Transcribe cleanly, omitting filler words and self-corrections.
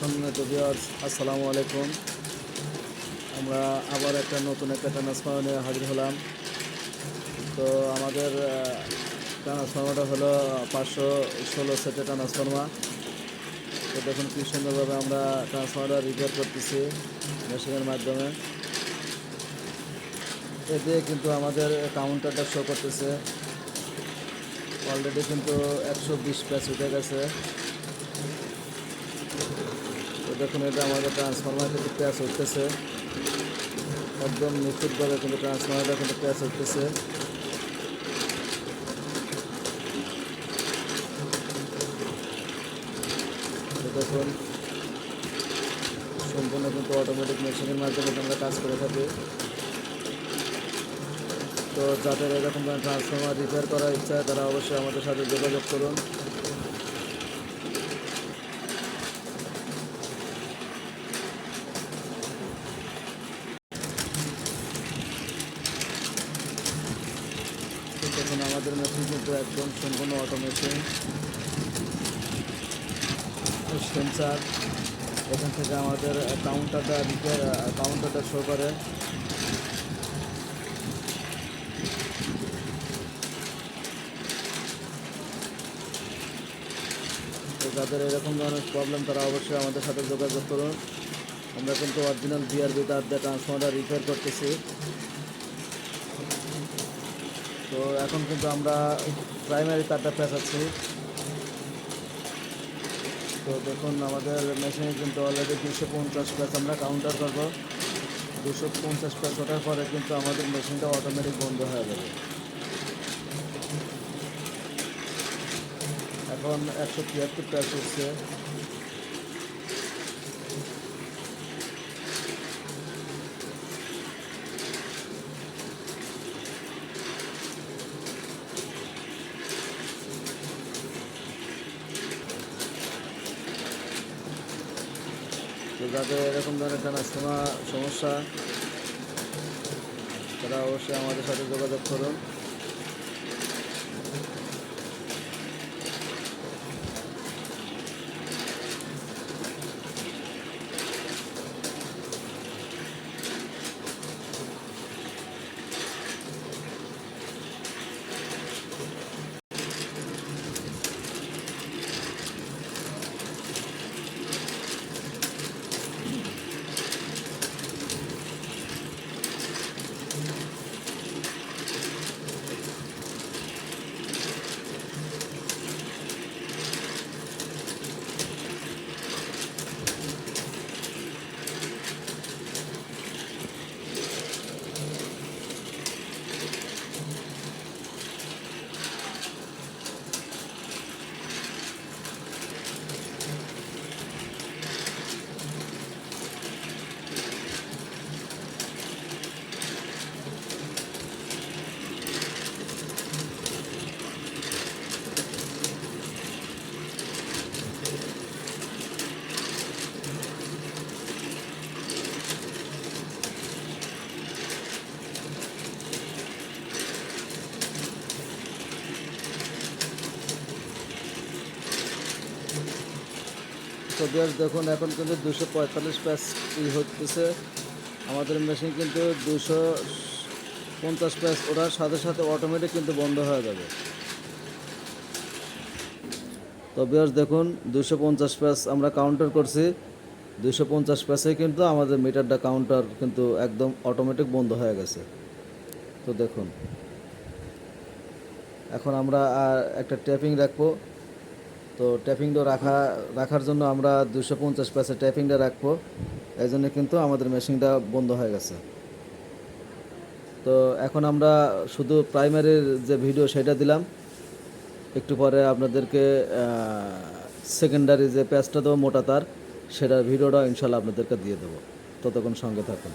সম্মানিত ভিউয়ার্স, আসসালামু আলাইকুম। আমরা আবার নতুন একটা ট্রান্সফর্মার নিয়ে হাজির হলাম। তো আমাদের ট্রান্সফর্মারটা হলো 516 সেটের ট্রান্সফর্মার। তো দেখুন কি সুন্দরভাবে আমরা ট্রান্সফর্মারটা রিপেয়ার করতেছি মেশিনের মাধ্যমে। এতে কিন্তু আমাদের কাউন্টারটা শো করতেছে অলরেডি কিন্তু 120 প্যাচ উঠে গেছে। তো দেখুন এটা আমাদের ট্রান্সফর্মার কিন্তু প্যাচ উঠতেছে একদম নিখুঁতভাবে, কিন্তু ট্রান্সফর্মারটা কিন্তু প্যাচ উঠতেছে। তো দেখুন সম্পূর্ণ কিন্তু অটোমেটিক মেশিনের মাধ্যমে আমরা কাজ করে থাকি। তো যাদের এরকম ট্রান্সফর্মার রিপেয়ার করার ইচ্ছা তারা অবশ্যই আমাদের সাথে যোগাযোগ করুন। দেখুন আমাদের মেশিন কিন্তু একদম সম্পূর্ণ অটোমেশন। সেন্সার এখান থেকে আমাদের কাউন্টারটা শো করে। তো যাদের এরকম ধরনের প্রবলেম তারা অবশ্যই আমাদের সাথে যোগাযোগ করুন। আমরা কিন্তু অরিজিনাল বিআরবি তার দিয়ে ট্রান্সফর্মারটা রিপেয়ার করতেছি। তো এখন কিন্তু আমরা প্রাইমারি তারটা পেঁচাচ্ছি। তো দেখুন আমাদের মেশিনে কিন্তু অলরেডি 250 প্যাচ আমরা কাউন্টার করব। 250 প্যাচ ওঠার পরে কিন্তু আমাদের মেশিনটা অটোমেটিক বন্ধ হয়ে যাবে। এখন 173 প্যাচ উঠছে। তো যাদের এরকম ধরনের ট্রান্সফর্মার সমস্যা তারা অবশ্যই আমাদের সাথে যোগাযোগ করুন। তো দেখুন এখন কিন্তু 245 প্যাচ হচ্ছে। আমাদের মেশিন কিন্তু 250 প্যাচ ওঠার সাথে সাথে অটোমেটিক কিন্তু বন্ধ হয়ে যাবে। তো ভিউয়ার্স দেখুন 250 প্যাচ আমরা কাউন্টার করছি। 250 প্যাচে কিন্তু আমাদের মিটারটা কাউন্টার কিন্তু একদম অটোমেটিক বন্ধ হয়ে গেছে। তো দেখুন এখন আমরা একটা ট্যাপিং রাখবো। তো ট্যাপিংটা রাখার জন্য আমরা 250 প্যাচের ট্যাপিংটা রাখবো। এই জন্য কিন্তু আমাদের মেশিনটা বন্ধ হয়ে গেছে। তো এখন আমরা শুধু প্রাইমারির যে ভিডিও সেটা দিলাম, একটু পরে আপনাদেরকে সেকেন্ডারি যে প্যাচটা দেবো মোটা তার, সেটার ভিডিওটা ইনশাল্লাহ আপনাদেরকে দিয়ে দেবো। ততক্ষণ সঙ্গে থাকুন।